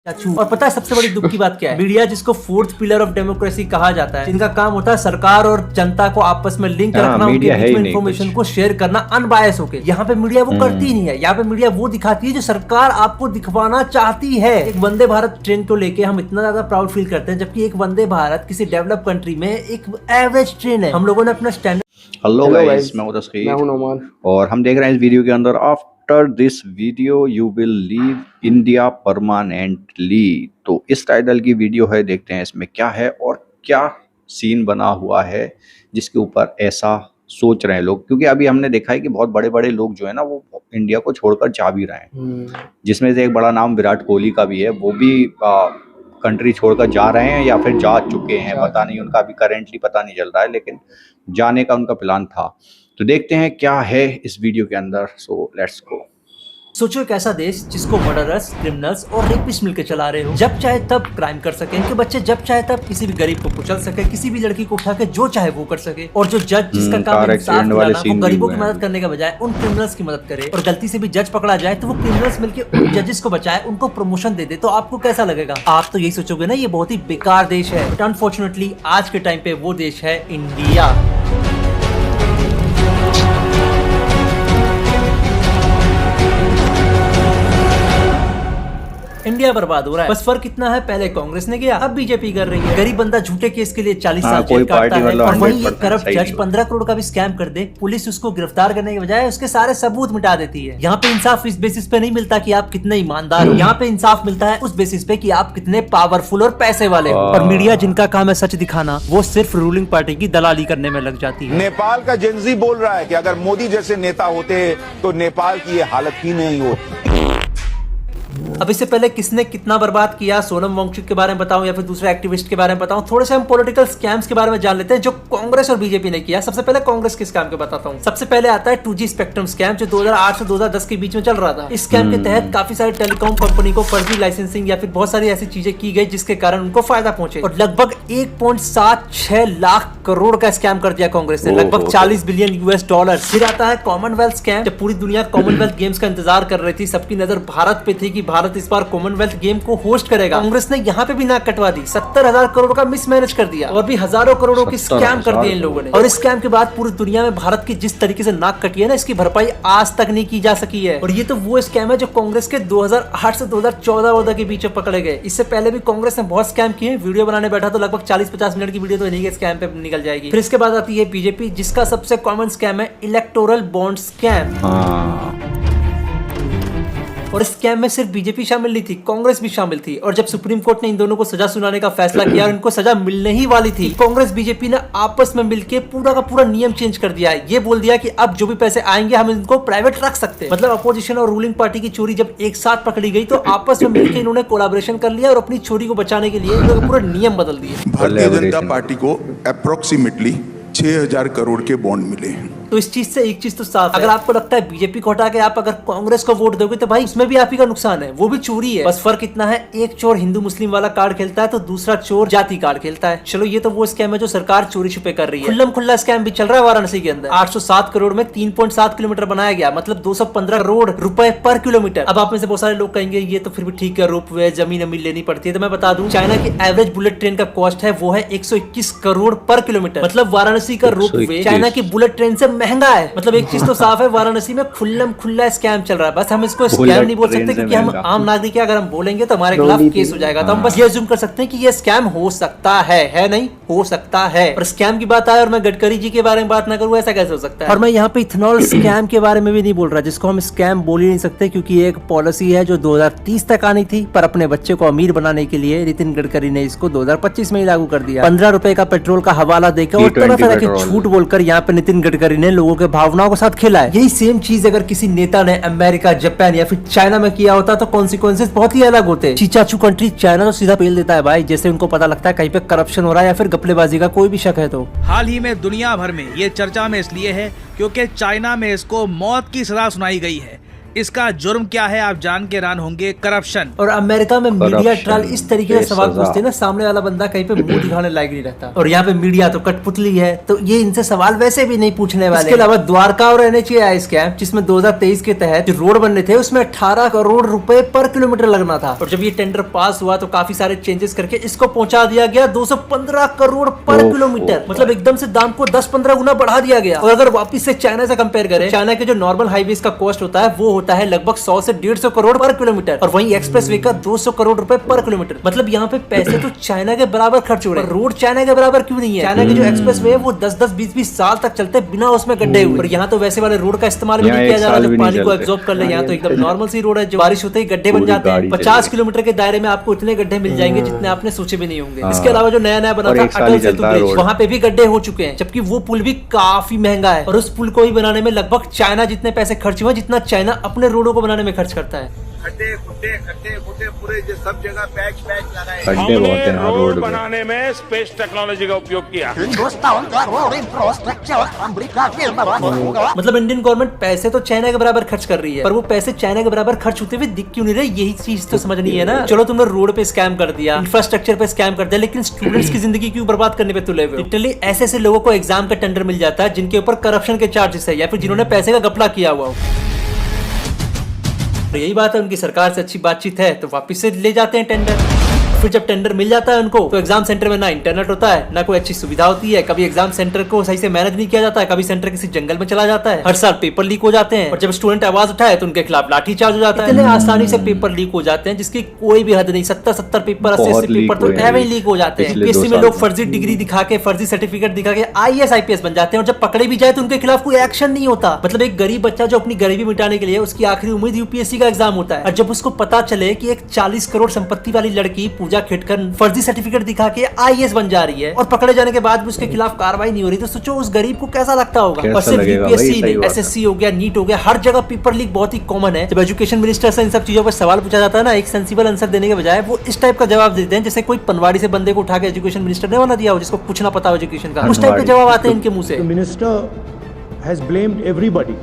और पता है सबसे बड़ी दुख की बात क्या है? मीडिया जिसको फोर्थ पिलर ऑफ डेमोक्रेसी कहा जाता है, जिनका काम होता है सरकार और जनता को आपस में लिंक रखना, उनके बीच में इंफॉर्मेशन को शेयर करना अनबायस होके। यहाँ पे मीडिया वो करती ही नहीं है। यहाँ पे मीडिया वो दिखाती है जो सरकार आपको दिखवाना चाहती है। एक वंदे भारत ट्रेन को लेके हम इतना ज्यादा प्राउड फील करते हैं, जबकि एक वंदे भारत किसी डेवलप कंट्री में एक एवरेज ट्रेन है। हम लोगों ने अपना स्टैंडर्ड। हेलो गाइस, मैं हूं तस्कीर, मैं हूं नोमान, और हम देख रहे हैं इस वीडियो के अंदर after this video you will leave India permanently. तो इस टाइटल की वीडियो है, देखते हैं इसमें क्या है और क्या सीन बना हुआ है जिसके ऊपर ऐसा सोच रहे हैं लोग। क्योंकि अभी हमने देखा है कि बहुत बड़े बड़े लोग जो है ना वो इंडिया को छोड़कर जा भी रहे हैं, जिसमें से एक बड़ा नाम विराट कोहली का भी है। वो भी कंट्री छोड़कर जा रहे हैं या फिर जा चुके हैं, पता नहीं, उनका अभी करेंटली पता नहीं चल रहा है, लेकिन जाने का उनका प्लान था। तो देखते हैं क्या है इस वीडियो के अंदर। So let's go. सोचो एक ऐसा देश जिसको मर्डरर्स, क्रिमिनल्स और रेपिस्ट मिलकर चला रहे हो, जब चाहे तब क्राइम कर सके, इनके बच्चे जब चाहे तब किसी भी गरीब को कुचल सके, किसी भी लड़की को उठा के जो चाहे वो कर सके, और जो जज जिसका काम इंसाफ दिलाना, वो गरीबों की मदद करने का बजाय उन क्रिमिनल्स की मदद करे, और गलती से भी जज पकड़ा जाए तो वो क्रिमिनल्स मिलकर उन जजेस को बचाए, उनको प्रमोशन दे दे, तो आपको कैसा लगेगा? आप तो यही सोचोगे ना ये बहुत ही बेकार देश है। बट अनफॉर्चुनेटली आज के टाइम पे वो देश है इंडिया। इंडिया बर्बाद हो रहा है। बस फर्क इतना है, पहले कांग्रेस ने किया, अब बीजेपी कर रही है। गरीब बंदा झूठे केस के लिए 40 साल जेल काटता है, और वहीं एक करप्ट जज 15 करोड़ का भी स्कैम कर दे, पुलिस उसको गिरफ्तार करने के बजाय उसके सारे सबूत मिटा देती है। यहाँ पे इंसाफ इस बेसिस पे नहीं मिलता कि आप कितने ईमानदार हो, यहाँ पे इंसाफ मिलता है उस बेसिस पे कि आप कितने पावरफुल और पैसे वाले हो। और मीडिया जिनका काम है सच दिखाना, वो सिर्फ रूलिंग पार्टी की दलाली करने में लग जाती है। नेपाल का जेनजी बोल रहा है कि अगर मोदी जैसे नेता होते तो नेपाल की ये हालत ही नहीं होती। अब इससे पहले किसने कितना बर्बाद किया, सोनम वांगचुक के बारे में बताऊं या फिर दूसरे एक्टिविस्ट के बारे में बताऊं, थोड़े से हम पॉलिटिकल स्कैम्स के बारे में जान लेते हैं जो कांग्रेस और बीजेपी ने किया। सबसे पहले कांग्रेस के स्कैम के बताता हूं। सबसे पहले आता है 2G स्पेक्ट्रम स्कैम, जो 2008 से 2010 के बीच में चल रहा था। इस स्कैम के तहत काफी सारे टेलीकॉम कंपनी को फर्जी लाइसेंसिंग या फिर बहुत सारी ऐसी चीजें की गई जिसके कारण उनको फायदा पहुंचे, और लगभग 1.76 लाख करोड़ का स्कैम कर दिया कांग्रेस ने, लगभग 40 बिलियन US डॉलर। फिर आता है कॉमनवेल्थ स्कैम, जब पूरी दुनिया कॉमनवेल्थ गेम्स का इंतजार कर रही थी, सबकी नजर भारत पे थी कि भारत इस बार कॉमनवेल्थ गेम को होस्ट करेगा, कांग्रेस ने यहाँ पे भी नाक कटवा दी, 70,000 करोड़ का मिसमैनेज कर दिया, और भी हजारों करोड़ों की स्कैम कर दिए इन लोगों ने। और इस स्कैम के बाद पूरी दुनिया में भारत की जिस तरीके से नाक कटी है ना, इसकी भरपाई आज तक नहीं की जा सकी है। और ये तो वो स्कैम है जो कांग्रेस के 2008 से 2014 के बीच में पकड़े गए। इससे पहले भी कांग्रेस ने बहुत स्कैम किए। वीडियो बनाने बैठा तो लगभग 40-50 मिनट की वीडियो तो इन्हीं के स्कैम पे निकल जाएगी। फिर इसके बाद आती है बीजेपी, जिसका सबसे कॉमन स्कैम है इलेक्टोरल बॉन्ड स्कैम। और इस स्कैम में सिर्फ बीजेपी शामिल नहीं थी, कांग्रेस भी शामिल थी। और जब सुप्रीम कोर्ट ने इन दोनों को सजा सुनाने का फैसला किया और इनको सजा मिलने ही वाली थी, कांग्रेस बीजेपी ने आपस में मिलकर पूरा का पूरा नियम चेंज कर दिया है। ये बोल दिया कि अब जो भी पैसे आएंगे हम इनको प्राइवेट रख सकते हैं। मतलब अपोजिशन और रूलिंग पार्टी की चोरी जब एक साथ पकड़ी गई तो आपस में मिलकर इन्होंने कोलैबोरेशन कर लिया और अपनी चोरी को बचाने के लिए इन्होंने पूरा नियम बदल दिए। भारतीय जनता पार्टी को अप्रोक्सीमेटली 6,000 करोड़ के बॉन्ड मिले हैं। तो इस चीज से एक चीज तो साफ है, अगर आपको लगता है बीजेपी को हटा के आप अगर कांग्रेस को वोट दोगे तो भाई उसमें भी आप ही का नुकसान है, वो भी चोरी है। बस फर्क इतना है, एक चोर हिंदू मुस्लिम वाला कार्ड खेलता है तो दूसरा चोर जाति कार्ड खेलता है। चलो ये तो वो स्कैम है जो सरकार चोरी छुपे कर रही है। खुल्लम खुल्ला स्कैम भी चल रहा है वाराणसी के अंदर। 807 करोड़ में 3.7 किलोमीटर बनाया गया, मतलब 215 करोड़ रुपए पर किलोमीटर। अब आप में से बहुत सारे लोग कहेंगे ये तो फिर भी ठीक है, रोपवे जमीन अमीन लेनी पड़ती है। तो मैं बता दूं, चाइना की एवरेज बुलेट ट्रेन का कॉस्ट है वो है 121 करोड़ पर किलोमीटर। मतलब वाराणसी का रोपवे चाइना की बुलेट ट्रेन से महंगा है। मतलब एक चीज तो साफ है, वाराणसी में खुल्लम खुल्ला स्कैम चल रहा है। बस हम इसको स्कैम नहीं बोल सकते क्योंकि हम आम नागरिक है, अगर हम बोलेंगे तो हमारे खिलाफ केस हो जाएगा। तो हम बस ये अज्यूम कर सकते हैं कि ये स्कैम हो सकता है नहीं हो सकता है। और स्कैम की बात आए और मैं गडकरी जी के बारे में बात ना करूं, ऐसा कैसे हो सकता है? और मैं यहाँ पे इथेनॉल स्कैम के बारे में भी नहीं बोल रहा, जिसको हम स्कैम बोल ही नहीं सकते क्योंकि एक पॉलिसी है जो 2030 तक आनी थी, पर अपने बच्चे को अमीर बनाने के लिए नितिन गडकरी ने इसको 2025 में ही लागू कर दिया। 15 रुपए का पेट्रोल का हवाला देकर और तरह तरह के झूठ बोलकर यहाँ पे नितिन गडकरी ने लोगों के भावनाओं के साथ खेला है। यही सेम चीज अगर किसी नेता ने अमेरिका, जापान या फिर चाइना में किया होता तो कॉन्सिक्वेंसेस बहुत ही अलग होते। चीचाचू कंट्री चाइना तो सीधा पेल देता है भाई, जैसे उनको पता लगता है कहीं पे करप्शन हो रहा है या फिर घपलेबाजी का कोई भी शक है। तो हाल ही में दुनिया भर में ये चर्चा में इसलिए है क्योंकि चाइना में इसको मौत की सजा सुनाई गई है। इसका जुर्म क्या है आप जान के हैरान होंगे, करप्शन। और अमेरिका में मीडिया ट्रायल इस तरीके से सवाल सजा। पूछते हैं ना, सामने वाला बंदा कहीं पे मुंह दिखाने लायक नहीं रहता। और यहाँ पे मीडिया तो कठपुतली है, तो ये इनसे सवाल वैसे भी नहीं पूछने वाले। इसके अलावा द्वारका और NHAI स्कैम, जिसमें 2023 के तहत जो रोड बनने थे उसमें 18 करोड़ रुपए पर किलोमीटर लगना था, और जब ये टेंडर पास हुआ तो काफी सारे चेंजेस करके इसको पहुंचा दिया गया 215 करोड़ पर किलोमीटर। मतलब एकदम से दाम को 10-15 गुना बढ़ा दिया गया। और अगर वापिस से चाइना से कंपेयर करें, चाइना के जो नॉर्मल हाईवेज का कॉस्ट होता है वो होता है लगभग 100 से 150 करोड़ पर किलोमीटर, और वहीं एक्सप्रेसवे का 200 करोड़ रुपए पर किलोमीटर। मतलब यहाँ पे पैसे तो चाइना के बराबर खर्च हो रहे हैं, रोड चाइना के बराबर क्यों नहीं है? चाइना के जो एक्सप्रेसवे है वो 10-10, 20-20 साल तक चलते हैं बिना उसमें गड्ढे हुए। और यहाँ तो वैसे वाले रोड का इस्तेमाल भी नहीं किया जा रहा जो पानी को एब्जॉर्ब कर ले। यहाँ तो एकदम नॉर्मल सी रोड है, जो बारिश होते ही गड्ढे बन जाते हैं। 50 किलोमीटर के दायरे में आपको इतने गड्ढे मिल जाएंगे जितने आपने सोचे भी नहीं होंगे। इसके अलावा जो नया बना था अटल सेतु ब्रिज, वहाँ पे भी गड्ढे हो चुके हैं, जबकि वो पुल भी काफी महंगा है। और उस पुल को ही बनाने में लगभग चाइना जितने पैसे खर्च हुए जितना चाइना अपने रोडों को बनाने में खर्च करता है। खड्डे खुड्डे पूरे सब जगह पैच लगाए। खड्डे बहुत हैं रोड पे। बनाने में स्पेस टेक्नोलॉजी का उपयोग किया। मतलब इंडियन गवर्नमेंट पैसे तो चाइना के बराबर खर्च कर रही है, पर वो पैसे चाइना के बराबर खर्च होते हुए दिख क्यों नहीं रहे? यही चीज तो समझनी है ना। चलो तुमने रोड पे स्कैम कर दिया, इंफ्रास्ट्रक्चर पे स्कैम कर दिया, लेकिन स्टूडेंट्स की जिंदगी क्यों बर्बाद करने पे तुले हुए? लिटरली ऐसे लोगों को एग्जाम का टेंडर मिल जाता है जिनके ऊपर करप्शन के चार्जेस है, या फिर जिन्होंने पैसे का घपला किया हुआ हो। तो यही बात है, उनकी सरकार से अच्छी बातचीत है तो वापिस से ले जाते हैं टेंडर। फिर जब टेंडर मिल जाता है उनको, तो एग्जाम सेंटर में ना इंटरनेट होता है, ना कोई अच्छी सुविधा होती है। कभी एग्जाम सेंटर को सही से मैनेज नहीं किया जाता है, कभी सेंटर किसी जंगल में चला जाता है। हर साल पेपर लीक हो जाते हैं, और जब स्टूडेंट आवाज उठाए तो उनके खिलाफ लाठी चार्ज हो जाता है। इतने आसानी से पेपर लीक हो जाते हैं जिसकी कोई भी हद नहीं। 70 पेपर, 80 पेपर तो ऐसे ही लीक हो जाते हैं। यूपीएससी में लोग फर्जी डिग्री दिखा के, फर्जी सर्टिफिकेट दिखा के IAS IPS बन जाते हैं, और जब पकड़े भी जाए तो उनके खिलाफ कोई एक्शन नहीं होता। मतलब एक गरीब बच्चा जो अपनी गरीबी मिटाने के लिए उसकी आखिरी उम्मीद यूपीएससी का एग्जाम होता है, और जब उसको पता चले कि एक 40 करोड़ संपत्ति वाली लड़की पूजा खेटकर फर्जी सर्टिफिकेट दिखा के IAS बन जा रही है, और पकड़े जाने के बाद भी उसके खिलाफ कार्रवाई नहीं हो रही, तो सोचो उस गरीब को कैसा लगता होगा। और सिर्फ यूपीएससी नहीं, SSC हो गया, नीट हो गया, हर जगह पेपर लीक बहुत ही कॉमन है। जब एजुकेशन मिनिस्टर से इन सब चीजों पर सवाल पूछा जाता है ना, एक सेंसिबल आंसर देने के बजाय वो इस टाइप का जवाब देते हैं जैसे कोई पनवाड़ी से बंदे को उठा के एजुकेशन मिनिस्टर ने बना दिया हो, जिसको कुछ ना पता हो एजुकेशन का। उस टाइप के जवाब आते हैं इनके मुंह से। Minister has blamed everybody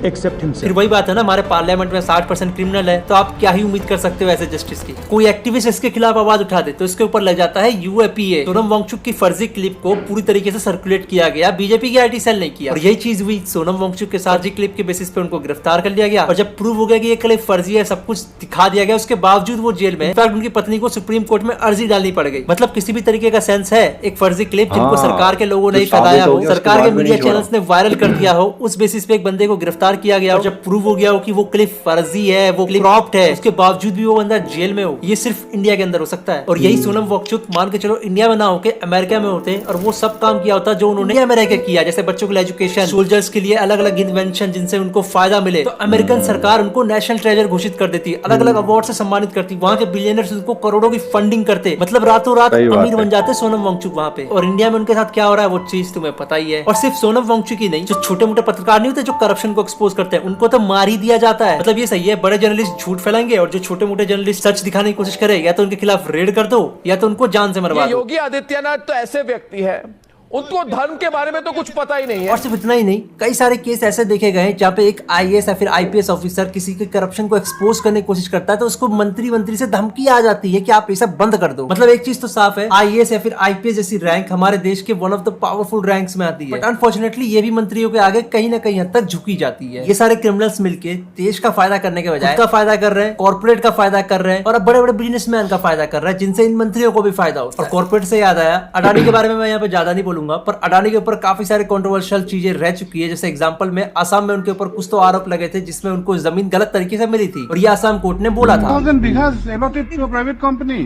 except himself. फिर वही बात है ना, हमारे पार्लियामेंट में 60% क्रिमिनल है, तो आप क्या ही उम्मीद कर सकते हो ऐसे जस्टिस की? कोई एक्टिविस्ट इसके खिलाफ आवाज उठा दे तो इसके ऊपर लग जाता है UAPA। सोनम वांगचुक की फर्जी क्लिप को पूरी तरीके से सर्कुलेट किया गया, बीजेपी की IT सेल नहीं किया। और यही चीज हुई, सोनम वांगचुक के फर्जी क्लिप के बेसिस पे उनको गिरफ्तार कर लिया गया, और जब प्रूव हो गया कि ये क्लिप फर्जी है, सब कुछ दिखा दिया गया, उसके बावजूद वो जेल में। इनफैक्ट उनकी पत्नी को सुप्रीम कोर्ट में अर्जी डालनी पड़ गई। मतलब किसी भी तरीके का सेंस है, एक फर्जी क्लिप जिनको सरकार के लोगों ने फैलाया हो, सरकार के मीडिया चैनल्स ने वायरल कर दिया हो, उस बेसिस पे एक बंदे को गिरफ्तार किया गया। और जब प्रूव हो गया हो कि वो क्लिप फर्जी है, वो क्लिप क्रॉप्ड है, उसके बावजूद भी वो बंदा जेल में हो। ये सिर्फ इंडिया के अंदर हो सकता है। और यही सोनम वांगचुक मान के चलो इंडिया में ना होके अमेरिका में होते और वो सब काम किया होता जो उन्होंने अमेरिका किया, जैसे बच्चों के लिए एजुकेशन, सोल्जर्स के लिए अलग अलग इन्वेंशन जिनसे उनको फायदा मिले, तो अमेरिकन सरकार उनको नेशनल ट्रेजर घोषित कर देती, अलग अलग अवार्ड से सम्मानित करती, वहाँ के बिलियनर्स उनको करोड़ों की फंडिंग करते, मतलब रातों रात अमीर बन जाते सोनम वांगचुक वहाँ पे। और इंडिया में उनके साथ क्या हो रहा है वो चीज तुम्हें पता ही है। और सिर्फ सोनम वांगचुक ही नहीं, जो छोटे मोटे पत्रकार नहीं होते जो करप्शन को एक्सपोज करते हैं, उनको तो मार ही दिया जाता है। मतलब ये सही है, बड़े जर्नलिस्ट झूठ फैलाएंगे और जो छोटे मोटे जर्नलिस्ट सच दिखाने की कोशिश करे, या तो उनके खिलाफ रेड कर दो या तो उनको जान से मरवा दो। योगी आदित्यनाथ तो ऐसे व्यक्ति है, उनको धर्म के बारे में तो कुछ पता ही नहीं है। और सिर्फ इतना ही नहीं, कई सारे केस ऐसे देखे गए जहाँ पे एक IAS या फिर IPS ऑफिसर किसी के करप्शन को एक्सपोज करने की कोशिश करता है तो उसको मंत्री से धमकी आ जाती है कि आप ये सब बंद कर दो। मतलब एक चीज तो साफ है, IAS या फिर IPS जैसी रैंक हमारे देश के one of the powerful ranks में आती है, बट अनफॉर्चुनेटली ये भी मंत्रियों के आगे कहीं ना कहीं हद तक झुकी जाती है। ये सारे क्रिमिनल्स मिलके देश का फायदा करने के बजाय का फायदा कर रहे हैं, कॉर्पोरेट का फायदा कर रहे हैं, और अब बड़े बड़े बिजनेसमैन का फायदा कर रहे हैं, जिनसे इन मंत्रियों को भी फायदा होता है। और कॉर्पोरेट से याद आया, अडानी के बारे में मैं यहाँ पे ज्यादा नहीं बोलूंगा, पर अडानी ऊपर काफी सारे कंट्रोवर्शियल चीजें रह चुकी है। जैसे एग्जांपल में असम में उनके ऊपर कुछ तो आरोप लगे थे जिसमें उनको जमीन गलत तरीके से मिली थी, और ये असम कोर्ट ने बोला था।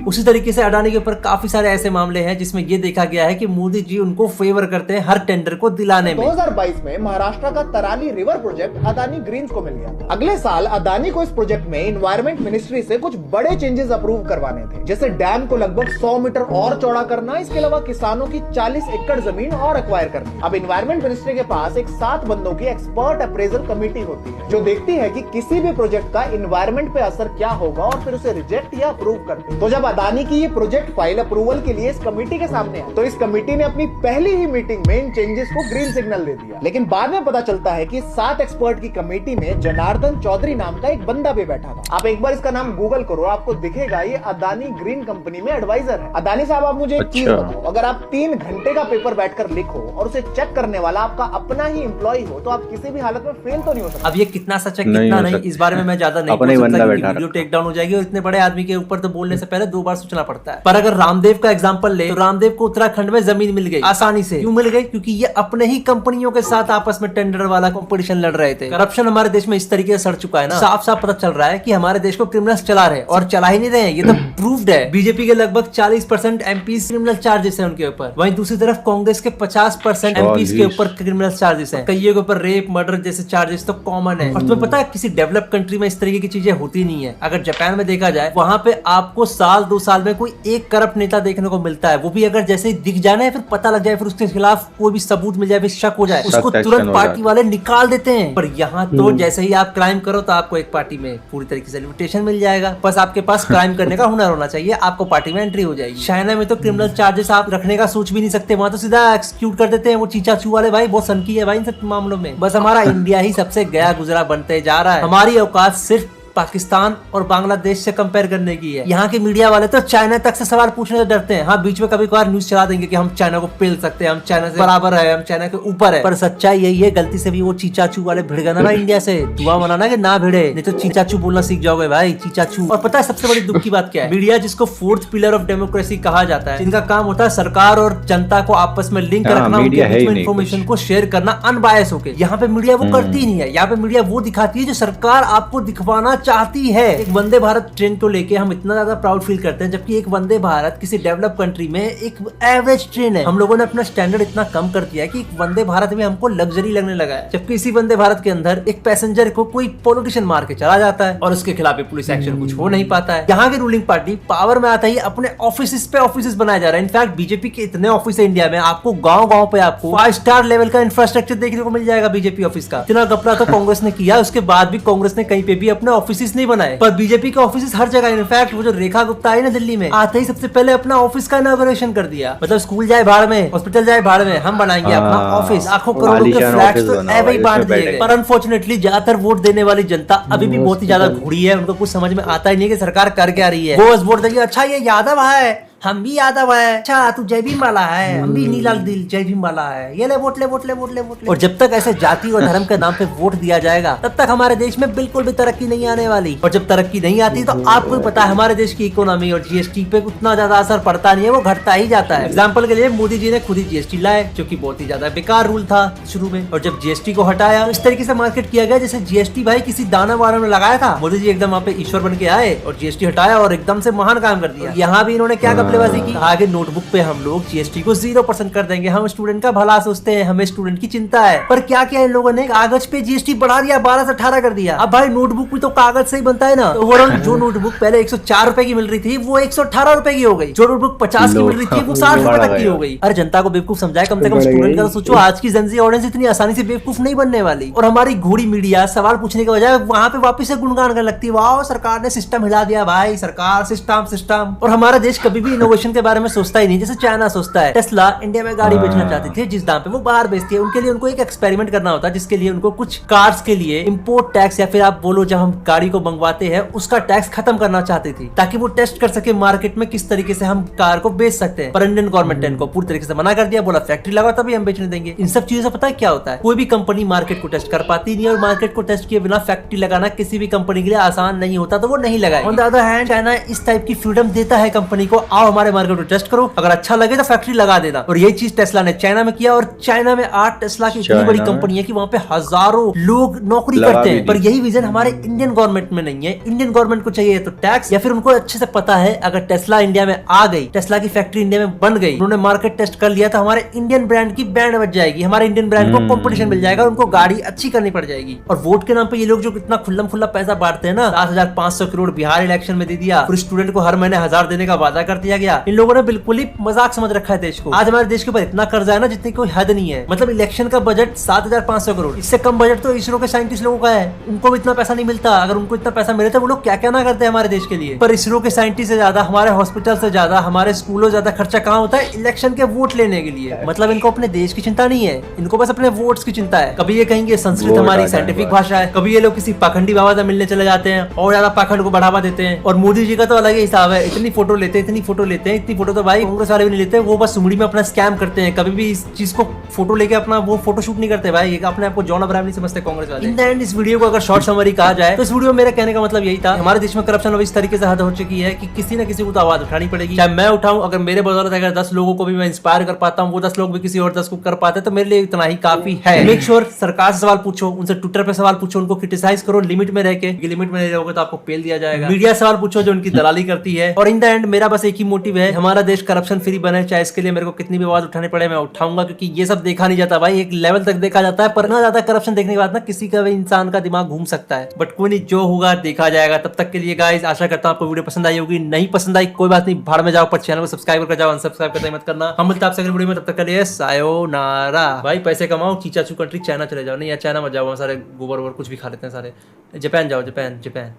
उसी तरीके से अडानी के ऊपर काफी सारे ऐसे मामले हैं जिसमें ये देखा गया है कि मोदी जी उनको फेवर करते हैं हर टेंडर को दिलाने में। 2022 में महाराष्ट्र का Tarali river project Adani greens को मिल गया। अगले साल अदानी को इस प्रोजेक्ट में इन्वायरमेंट मिनिस्ट्री से कुछ बड़े चेंजेस अप्रूव करवाने थे, जैसे डैम को लगभग 100 मीटर और चौड़ा करना, इसके अलावा किसानों की 40 एकड़ जमीन और एक्वायर करनी। अब इन्वायरमेंट मिनिस्ट्री के पास एक 7 बंदों की एक्सपर्ट अप्रेजल कमेटी होती है जो देखती है कि किसी भी प्रोजेक्ट का इन्वायरमेंट पे असर क्या होगा और फिर उसे रिजेक्ट या अप्रूव करती है। तो जब अदानी की ये प्रोजेक्ट फाइल अप्रूवल के लिए इस कमेटी के सामने आई तो इस कमेटी ने अपनी पहली ही मीटिंग में इन चेंजेस को ग्रीन सिग्नल दे दिया। लेकिन बाद में पता चलता है कि 7 एक्सपर्ट की कमेटी में जनार्दन चौधरी नाम का एक बंदा भी बैठा था। आप एक बार इसका नाम गूगल करो, आपको दिखेगा ये अदानी ग्रीन कंपनी में एडवाइजर है। अदानी साहब, आप मुझे एक चीज बताओ, अगर आप 3 घंटे का पेपर बैठकर लिखो और उसे चेक करने वाला आपका अपना ही एम्प्लॉय हो तो आप किसी भी हालत में फेल तो नहीं हो सकते। अब ये कितना सच है कितना नहीं, इस बारे में मैं ज्यादा नहीं बोल सकता क्योंकि वीडियो टेक डाउन हो जाएगी और इतने बड़े आदमी के ऊपर तो बोलने से पहले 2 बार सोचना पड़ता है। पर अगर रामदेव का एग्जांपल ले तो रामदेव को उत्तराखंड में जमीन मिल गई आसानी से। क्यों मिल गई? क्योंकि ये अपने ही कंपनियों के साथ आपस में टेंडर वाला कंपटीशन लड़ रहे थे। करप्शन हमारे देश में इस तरीके से सड़ चुका है ना, साफ साफ पता चल रहा है कि हमारे देश को क्रिमिनल्स चला रहे और चला ही नहीं रहे, ये तो प्रूव्ड है। बीजेपी के लगभग 40% एमपीज क्रिमिनल चार्जेस है उनके ऊपर, वहीं दूसरी तरफ कांग्रेस के 50% एमपीज के ऊपर क्रिमिनल चार्जेस है। कईयों के ऊपर रेप मर्डर जैसे चार्जेस तो कॉमन है। और तुम्हें पता है किसी डेवलप कंट्री में इस तरीके की चीजें होती नहीं है। अगर जापान में देखा जाए वहां पे आपको साल 2 साल में कोई एक करप्ट नेता देखने को मिलता है, वो भी अगर जैसे ही दिख जाना है फिर पता लग जाए, फिर उसके खिलाफ कोई भी सबूत मिल जाए, फिर शक हो जाए, उसको तुरंत पार्टी वाले निकाल देते हैं। पर यहाँ तो जैसे ही आप क्राइम करो तो आपको एक पार्टी में पूरी तरीके से लिमिटेशन मिल जाएगा। बस आपके पास क्राइम करने का हुनर होना चाहिए, आपको पार्टी में एंट्री हो जाएगी। चाइना में तो क्रिमिनल चार्जेस आप रखने का सोच भी नहीं सकते, वहां तो सीधा एक्सक्यूट कर देते हैं। वो चीचाचू वाले भाई बहुत सनकी है भाई इन सब मामलों में। बस हमारा इंडिया ही सबसे गया गुजरा बनते जा रहा है। हमारी औकात सिर्फ पाकिस्तान और बांग्लादेश से कंपेयर करने की है। यहाँ के मीडिया वाले तो चाइना तक से सवाल पूछने से डरते हैं। हाँ, बीच में कभी कभार न्यूज चला देंगे कि हम चाइना को पेल सकते हैं, हम चाइना से बराबर है, हम चाइना के ऊपर है। पर सच्चाई यही है, गलती से भी वो चीचाचू वाले भिड़ गए ना इंडिया से, दुआ मनाना कि ना भिड़े, नहीं तो चीचाचू बोलना सीख जाओगे भाई, चीचाचू। और पता है सबसे बड़ी दुख की बात क्या है? मीडिया जिसको 4th पिलर ऑफ डेमोक्रेसी कहा जाता है, जिनका काम होता है सरकार और जनता को आपस में लिंक रखना, उनके बीच में इन्फॉर्मेशन को शेयर करना अनबायस होकर, यहाँ पे मीडिया वो करती नहीं है। यहाँ पे मीडिया वो दिखाती है जो सरकार आपको दिखवाना चाहती है। एक वंदे भारत ट्रेन को लेके हम इतना ज्यादा प्राउड फील करते हैं, जबकि एक वंदे भारत किसी डेवलप कंट्री में एक एवरेज ट्रेन है। हम लोगों ने अपना स्टैंडर्ड इतना कम कर दिया है कि एक वंदे भारत में हमको लग्जरी लगने लगा है, जबकि इसी वंदे भारत के अंदर एक पैसेंजर को कोई पॉलिटिशियन मार के चला जाता है और उसके खिलाफ पुलिस एक्शन कुछ हो नहीं पाता है। यहाँ की रूलिंग पार्टी पावर में आता ही अपने ऑफिस पे ऑफिस बनाया जा रहा है। इनफैक्ट बीजेपी के इतने ऑफिस है इंडिया में, आपको गाँव गाँव पे आपको 5 स्टार लेवल का इंफ्रास्ट्रक्चर देखने को मिल जाएगा बीजेपी ऑफिस का। इतना घपला तो कांग्रेस ने किया, उसके बाद भी कांग्रेस ने कहीं पे भी अपने ऑफिस नहीं बनाए, पर बीजेपी के ऑफिस हर जगह। इनफैक्ट वो जो रेखा गुप्ता आई ना दिल्ली में, आते ही सबसे पहले अपना ऑफिस का इनॉग्रेशन कर दिया। मतलब स्कूल जाए भाड़ में, हॉस्पिटल जाए भाड़ में, हम बनाएंगे अपना ऑफिस। लाखों करोड़ों के फ्लैट्स तो ऐसे ही बांट दिए गए। पर अनफॉर्चुनेटली ज्यादातर वोट देने वाली जनता अभी भी बहुत ही ज्यादा घुड़ी है। उनको कुछ समझ में आता ही नहीं कि सरकार कर क्या रही है। वो बस वोट देंगे, अच्छा ये यादव है, हम भी यादव है, अच्छा तू जय भीम वाला है, हम भी नीलाल दिल जय भीम वाला है, ये ले वोट ले वोट ले वोट ले वोट ले। और जब तक ऐसे जाति और धर्म के नाम पे वोट दिया जाएगा तब तक हमारे देश में बिल्कुल भी तरक्की नहीं आने वाली। और जब तरक्की नहीं आती तो आपको पता है हमारे देश की इकोनॉमी और जीएसटी पे उतना ज्यादा असर पड़ता नहीं है, वो घटता ही जाता है। एग्जाम्पल के लिए मोदी जी ने खुद ही जीएसटी लाए, जो की बहुत ही ज्यादा बेकार रूल था शुरू में, और जब जीएसटी को हटाया तो इस तरीके से मार्केट किया गया जैसे जीएसटी भाई किसी दाना वाना में लगाया था। मोदी जी एकदम वहाँ पे ईश्वर बन के आए और जीएसटी हटाया और एकदम से महान काम कर दिया। यहाँ भी इन्होंने क्या गपलेबाजी की, आगे नोटबुक पे हम लोग जीएसटी को 0% कर देंगे, हम स्टूडेंट का भला सोचते हैं, हमें स्टूडेंट की चिंता है। पर क्या किया इन लोगों ने, कागज पे जीएसटी बढ़ा दिया, 12 से 18 कर दिया। अब भाई नोटबुक भी तो कागज से ही बनता है ना। तो ओवरऑल जो नोटबुक पहले 104 रुपए की मिल रही थी वो 118 रुपए की हो गई, जो नोटबुक 50 की मिल रही थी वो 60 रुपए तक की हो गई। अरे जनता को बेवकूफ समझाए, कम से कम स्टूडेंट का तो सोचो। आज की जनजी ऑडियंस इतनी आसानी से बेवकूफ नहीं बनने वाली। और हमारी घोड़ी मीडिया सवाल पूछने के बजाय वहां पे वापस से गुणगान करने लगती है, वाह सरकार ने सिस्टम हिला दिया भाई, सरकार सिस्टम सिस्टम। और हमारा देश कभी भी इनोवेशन के बारे में सोचता ही नहीं, जैसे चाइना सोचता है। टेस्ला इंडिया में गाड़ी बेचना चाहती थी, जिस दाम पे वो बाहर बेचती है, उनके लिए उनको एक एक्सपेरिमेंट करना होता है, जिसके लिए उनको कुछ कार्स के लिए इंपोर्ट टैक्स या फिर आप बोलो जब हम गाड़ी को मंगवाते हैं उसका टैक्स खत्म करना चाहती थी, ताकि वो टेस्ट कर सके मार्केट में किस तरीके से हम कार को बेच सकते हैं। पर इंडियन गवर्नमेंट ने इनको पूरी तरीके से मना कर दिया, बोला फैक्ट्री लगाओ तभी हम बेचने देंगे। इन सब चीजों से पता है क्या होता है, कोई भी कंपनी मार्केट को टेस्ट कर पाती नहीं, और मार्केट को टेस्ट किए बिना फैक्ट्री लगाना किसी भी कंपनी के लिए आसान नहीं होता, तो वो नहीं लगाए। On the other hand China इस टाइप की फ्रीडम देता है कंपनी को, आओ हमारे मार्केट को टेस्ट करो, अगर अच्छा लगे तो फैक्ट्री लगा देना। और यही चीज टेस्ला ने चाइना में किया, और चाइना में आज टेस्ला की इतनी बड़ी कंपनी है कि वहाँ पे हजारों लोग नौकरी करते हैं। पर यही विजन हमारे इंडियन गवर्नमेंट में नहीं है। इंडियन गवर्नमेंट को चाहिए तो टैक्स, या फिर उनको अच्छे से पता है अगर टेस्ला इंडिया में आ गई, टेस्ला की फैक्ट्री इंडिया में बन गई, उन्होंने मार्केट टेस्ट कर लिया तो हमारे इंडियन ब्रांड की बैंड बच जाएगी, हमारे इंडियन ब्रांड को कॉम्पिटिशन मिल जाएगा, उनको गाड़ी अच्छी करनी पड़ जाएगी। और वोट के नाम पे ये लोग जो कितना खुल्लम खुल्ला पैसा बांटते हैं ना, 7,500 करोड़ बिहार इलेक्शन में दे दिया, फिर स्टूडेंट को हर महीने 1000 देने का वादा करते दिया गया। इन लोगों ने बिल्कुल ही मजाक समझ रखा है देश को। आज हमारे देश के ऊपर इतना कर्जा है ना जितनी कोई हद नहीं है। मतलब इलेक्शन का बजट 7,500 करोड़, इससे कम बजट तो इसरो के साइंटिस्ट लोगों का है। उनको भी इतना पैसा नहीं मिलता। अगर उनको इतना पैसा मिले तो वो लोग क्या क्या ना करते हैं हमारे देश के लिए। पर इसरो के साइंटिस्ट से ज्यादा, हमारे हॉस्पिटल से ज्यादा, हमारे स्कूलों ज्यादा खर्चा कहाँ होता है? इलेक्शन के वोट लेने के लिए। मतलब इनको अपने देश की चिंता नहीं है, इनको बस अपने वोट्स की चिंता है। कभी ये कहेंगे संस्कृत हमारी साइंटिफिक भाषा है, कभी ये लोग किसी पाखंडी बाबा से मिलने चले जाते हैं और ज्यादा पाखंड को बढ़ावा देते हैं। और मोदी जी का तो अलग ही हिसाब है, इतनी फोटो लेते हैं, इतनी फोटो लेते हैं, इतनी फोटो तो भाई कांग्रेस वाले भी नहीं लेते। वो बस सुमड़ी में अपना स्कैम करते हैं, कभी भी इस चीज को फोटो लेके अपना वो फोटो शूट नहीं करते भाई। अपने आपको जॉन अब्राहम नहीं समझते कांग्रेस वाले। इन द एंड इस वीडियो को अगर शॉर्ट समरी कहा जाए तो इस वीडियो में मेरा कहने का मतलब यही था, हमारे देश में करप्शन अब इस तरीके से हद हो चुकी है कि किसी न किसी को तो आवाज उठानी पड़ेगी। चाहे मैं उठाऊं, अगर मेरे बदौलत अगर 10 लोगों को भी मैं इंस्पायर कर पाता हूं, वो 10 लोग भी किसी और 10 को कर पाते तो मेरे लिए इतना ही काफी है। मेक श्योर सरकार से सवाल पूछो, उनसे ट्विटर पे सवाल पूछो, उनको क्रिटिसाइज करो लिमिट में रह के। लिमिट में नहीं रहोगे तो आपको पेल दिया जाएगा। मीडिया सवाल पूछो जो उनकी दलाली करती है। और इन द एंड मेरा बस एक ही मोटिव है, हमारा देश करप्शन फ्री बने। चाहे इसके लिए मेरे को कितनी भी आवाज उठानी पड़े मैं उठाऊंगा, क्योंकि ये सब देखा नहीं जाता भाई। एक लेवल तक देखा जाता है, पर ना ज्यादा करप्शन देखने के बाद ना किसी का भी इंसान का दिमाग घूम सकता है। बट कोई नहीं, जो होगा देखा जाएगा। तब तक के लिए गाइस आशा करता हूं आपको वीडियो पसंद आई होगी। नहीं पसंद आई कोई बात नहीं, भाड़ में जाओ, पर चैनल को सब्सक्राइब कर जाओ, अनसब्सक्राइब करते मत करना। हम मिलते हैं आपसे अगली वीडियो में, तब तक के लिए सायोनारा। भाई पैसे कमाओ, चीचाचू कंट्री चाइना चले जाओ। नहीं यार चाइना मत जाओ, वहाँ सारे गोबर वोबर कुछ भी खा लेते हैं सारे। जापान जाओ, जापान जापान।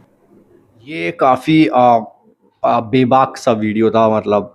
ये काफी बेबाक सा वीडियो था। मतलब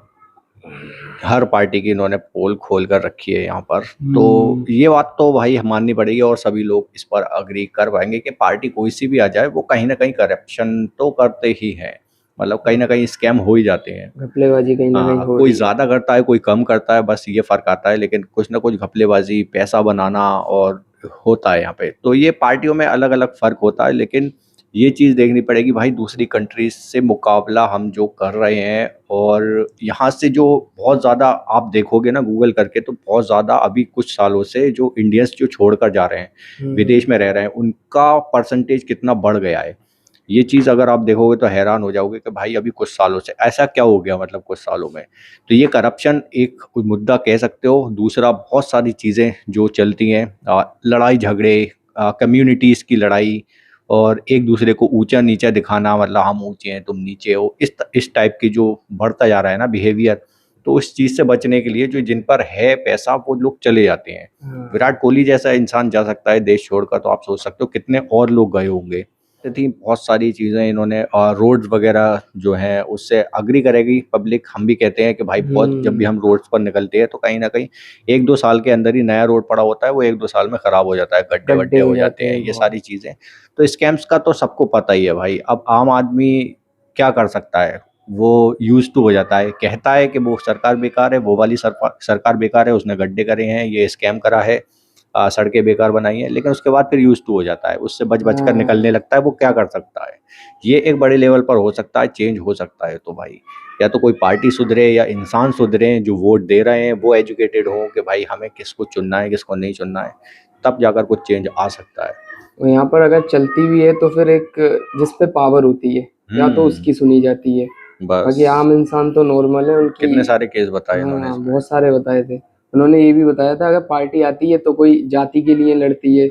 हर पार्टी की इन्होंने पोल खोल कर रखी है यहाँ पर। तो ये बात तो भाई माननी पड़ेगी और सभी लोग इस पर अग्री कर पाएंगे कि पार्टी कोई सी भी आ जाए वो कहीं ना कहीं करप्शन तो करते ही हैं। मतलब कहीं ना कहीं स्कैम हो ही जाते हैं, घपलेबाजी कहीं ना कहीं हो कोई ज्यादा करता है कोई कम करता है, बस ये फर्क आता है। लेकिन कुछ ना कुछ घपलेबाजी, पैसा बनाना और होता है यहाँ पे। तो ये पार्टियों में अलग अलग फर्क होता है, लेकिन ये चीज़ देखनी पड़ेगी भाई दूसरी कंट्रीज से मुकाबला हम जो कर रहे हैं। और यहाँ से जो बहुत ज़्यादा आप देखोगे ना गूगल करके, तो बहुत ज़्यादा अभी कुछ सालों से जो इंडियंस जो छोड़कर जा रहे हैं, विदेश में रह रहे हैं, उनका परसेंटेज कितना बढ़ गया है। ये चीज़ अगर आप देखोगे तो हैरान हो जाओगे कि भाई अभी कुछ सालों से ऐसा क्या हो गया, मतलब कुछ सालों में। तो ये करप्शन एक मुद्दा कह सकते हो। दूसरा बहुत सारी चीज़ें जो चलती हैं, लड़ाई झगड़े, कम्युनिटीज़ की लड़ाई और एक दूसरे को ऊंचा नीचा दिखाना, मतलब हम ऊंचे हैं तुम नीचे हो, इस टाइप की जो बढ़ता जा रहा है ना बिहेवियर। तो उस चीज़ से बचने के लिए जो जिन पर है पैसा वो लोग चले जाते हैं। विराट कोहली जैसा इंसान जा सकता है देश छोड़कर, तो आप सोच सकते हो कितने और लोग गए होंगे। थी बहुत सारी चीज़ें इन्होंने, रोड्स वगैरह जो हैं उससे अग्री करेगी पब्लिक। हम भी कहते हैं कि भाई बहुत, जब भी हम रोड्स पर निकलते हैं तो कहीं ना कहीं 1-2 साल के अंदर ही नया रोड पड़ा होता है, वो 1-2 साल में ख़राब हो जाता है, गड्ढे वड्ढे हो जाते हैं, ये सारी चीज़ें। तो स्कैम्स का तो सबको पता ही है भाई। अब आम आदमी क्या कर सकता है, वो यूज टू हो जाता है, कहता है कि वो सरकार बेकार है, वो वाली सरकार बेकार है, उसने गड्ढे करे हैं, ये स्कैम करा है, सड़कें बेकार बनाई हैं, लेकिन उसके बाद फिर यूज टू हो जाता है, उससे बच कर निकलने लगता है। वो क्या कर सकता है, ये एक बड़े लेवल पर हो सकता है, चेंज हो सकता है। तो भाई या तो कोई पार्टी सुधरे या इंसान सुधरे जो वोट दे रहे हैं, वो एजुकेटेड हो कि भाई हमें किसको चुनना है किसको नहीं चुनना है, तब जाकर कुछ चेंज आ सकता है। यहाँ पर अगर चलती भी है तो फिर एक जिस पे पावर होती है या तो उसकी सुनी जाती है, बाकी आम इंसान तो नॉर्मल है। उनकी कितने सारे केस बताए इन्होंने, बहुत सारे बताए थे। उन्होंने ये भी बताया था अगर पार्टी आती है तो कोई जाति के लिए लड़ती है,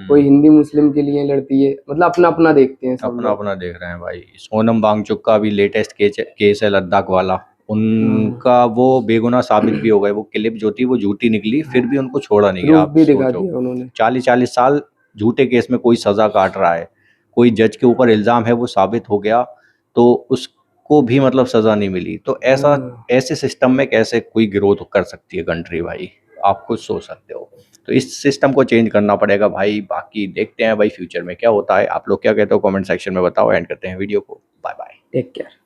कोई हिंदी मुस्लिम के लिए लड़ती है, मतलब अपना अपना देखते हैं, अपना अपना देख रहे हैं भाई। सोनम वांगचुक का भी लेटेस्ट केस है लद्दाख वाला, उनका वो बेगुनाह साबित भी हो गए। वो क्लिप जो थी वो झूठी निकली, फिर भी उनको छोड़ा नहीं गया। आप सोचो 40-40 साल झूठे केस में कोई सजा काट रहा है, कोई जज के ऊपर इल्जाम है वो साबित हो गया तो उसको भी मतलब सजा नहीं मिली। तो ऐसे सिस्टम में कैसे कोई ग्रोथ कर सकती है कंट्री भाई, आप खुद सोच सकते हो। तो इस सिस्टम को चेंज करना पड़ेगा भाई। बाकी देखते हैं भाई फ्यूचर में क्या होता है। आप लोग क्या कहते हो कमेंट सेक्शन में बताओ। एंड करते हैं वीडियो को। Bye bye, take care.